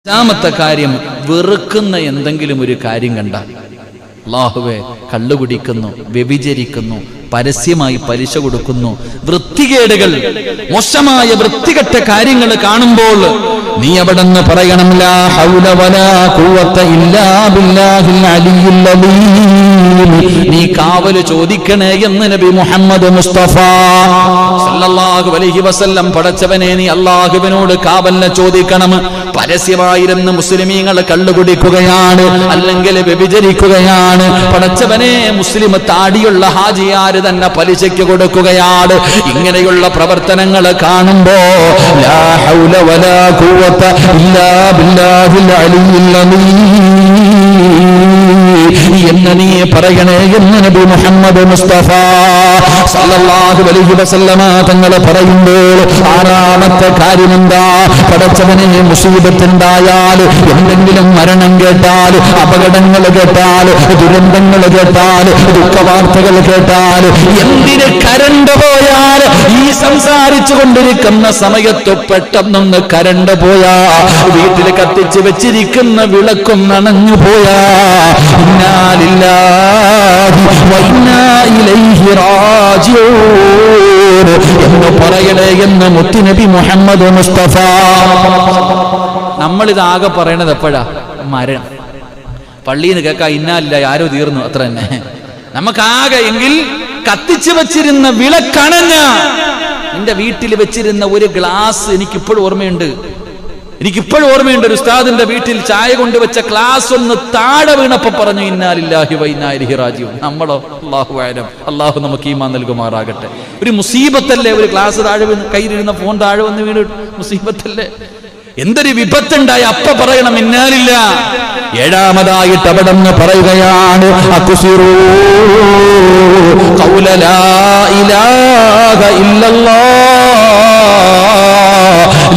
രണ്ടാമത്തെ കാര്യം, വെറുക്കുന്ന എന്തെങ്കിലും ഒരു കാര്യം കണ്ടാൽ, അല്ലാഹുവേ കള്ളു കുടിക്കുന്നു, വ്യഭിചരിക്കുന്നു, പരസ്യമായി പലിശ കൊടുക്കുന്നു, വൃത്തികേടുകൾ, മോശമായ വൃത്തികെട്ട കാര്യങ്ങൾ കാണുമ്പോൾ നീ അവിടെ നിന്ന് പറയണം, ലാ ഹൗല വലാ ഖുവത ഇല്ലാ ബില്ലാഹിൽ അലിയ്യിൽ അലീം. നീ കാവല് ചോദിക്കണേ എന്ന് നബി മുഹമ്മദ് മുസ്തഫ സല്ലല്ലാഹു അലൈഹി വസല്ലം. പടച്ചവനെ, നീ അല്ലാഹുവിനോട് കാവലിനെ ചോദിക്കണം. പരസ്യമായിരുന്ന് മുസ്ലിമീങ്ങൾ കള്ളു കുടിക്കുകയാണ്, അല്ലെങ്കിൽ വ്യഭിചരിക്കുകയാണ്. പടച്ചവനെ, മുസ്ലിം താടിയുള്ള ഹാജിയാര് തന്നെ പലിശയ്ക്ക് കൊടുക്കുകയാണ്. ഇങ്ങനെയുള്ള പ്രവർത്തനങ്ങൾ കാണുമ്പോ ലാ ഹൗല വലാ ഖുവത ഇല്ലാ ബില്ലാഹിൽ അലിയ്യിൽ അലീം എന്ന് നീ പറയണേ എന്ന് നബി മുഹമ്മദ് മുസ്തഫ സല്ലല്ലാഹു അലൈഹി വസല്ലമ തങ്ങൾ പറയുമ്പോൾ ആറാമത്തെ കാര്യം എന്താ? പടച്ചവനെ, മുസീബത്തുണ്ടായാൽ, എന്തെങ്കിലും മരണം കേട്ടാൽ, അപകടങ്ങൾ കേട്ടാൽ, ദുരന്തങ്ങൾ കേട്ടാൽ, ദുഃഖവാർത്തകൾ കേട്ടാൽ, എന്തിന് കരണ്ട് പോയാൽ, ഈ സംസാരിച്ചു കൊണ്ടിരിക്കുന്ന സമയത്ത് പെട്ടെന്നൊന്ന് കരണ്ട് പോയാ, വീട്ടിൽ കത്തിച്ച് വെച്ചിരിക്കുന്ന വിളക്കും നനഞ്ഞു പോയാ, ഇന്നാ ലില്ലാഹി വ ഇന്നാ ഇലൈഹി റാജിഊൻ എന്ന് പറയണേ എന്ന് മുത്തുനബി മുഹമ്മദ് മുസ്തഫ. നമ്മളിതാകെ പറയണത് എപ്പോഴാ? മരണം. പള്ളിയിൽ നിന്ന് കേൾക്കാ ഇന്നാലില്ല, ആരോ തീർന്നു, അത്ര തന്നെ. നമുക്കാകെ എങ്കിൽ കത്തിച്ചു വെച്ചിരുന്ന വിളക്കണഞ്ഞ, എന്റെ വീട്ടിൽ വെച്ചിരുന്ന ഒരു ഗ്ലാസ് എനിക്കിപ്പോഴും ഓർമ്മയുണ്ട്. ഒരു ഉസ്താദിന്റെ വീട്ടിൽ ചായ കൊണ്ടുവച്ച ഗ്ലാസ് ഒന്ന് താഴെ വീണപ്പോ പറഞ്ഞു, ഇന്നാ ലില്ലാഹി വ ഇന്നാ ഇലൈഹി റാജിഊൻ. നമ്മളോ? അല്ലാഹു അഅലം. അല്ലാഹു നമുക്ക് ഈമാൻ നൽകുമാറാകട്ടെ. ഒരു മുസീബത്തല്ലേ ഒരു ഗ്ലാസ് താഴെ വീണ്, കയ്യിലിരുന്ന ഫോൺ താഴെ വന്ന് വീണ്, മുസീബത്തല്ലേ? എന്തൊരു വിപത്തുണ്ടായി അപ്പ പറയണം ഇന്നാ ലില്ലാഹ്. ഏഴാമതായിട്ട് അവിടെ നിന്ന് പറയുകയാണ്, അക്സിറൂ ഖൗല ലാ ഇലാഹ ഇല്ലല്ലാഹ്.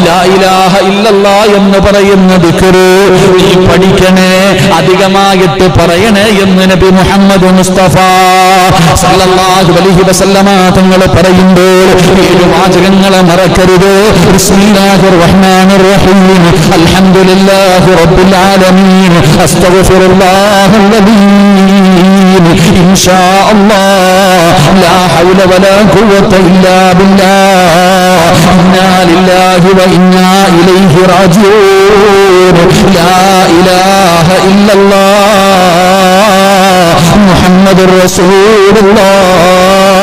ലാ ഇലാഹ ഇല്ലല്ലാഹ് എന്ന് പറയുന്ന ദിക്റ് നീ പഠിക്കണേ, അധികമായിട്ട് പറയണേ എന്ന് നബി മുഹമ്മദ് മുസ്തഫ സല്ലല്ലാഹു അലൈഹി വസല്ലമ തങ്ങൾ പറയുമ്പോൾ ഏഴ് വാചകങ്ങളെ മറക്കരുത്. ബിസ്മില്ലാഹിർ റഹ്മാനിർ റഹീം, അൽഹംദുലില്ലാഹി റബ്ബിൽ ആലമീൻ, അസ്തഗ്ഫിറുല്ലാഹൽ അലീം, ഇൻഷാ അല്ലാഹ് ലാ ഹൗല വലാ ഖുവത ഇല്ലാ ബില്ലാഹ്, ഇന്നാ ലില്ലാഹി വ ഇന്നാ ഇലൈഹി റാജിഊൻ, ലാ ഇലാഹ ഇല്ലല്ലാഹ് മുഹമ്മദുർ റസൂലുള്ളാഹ്.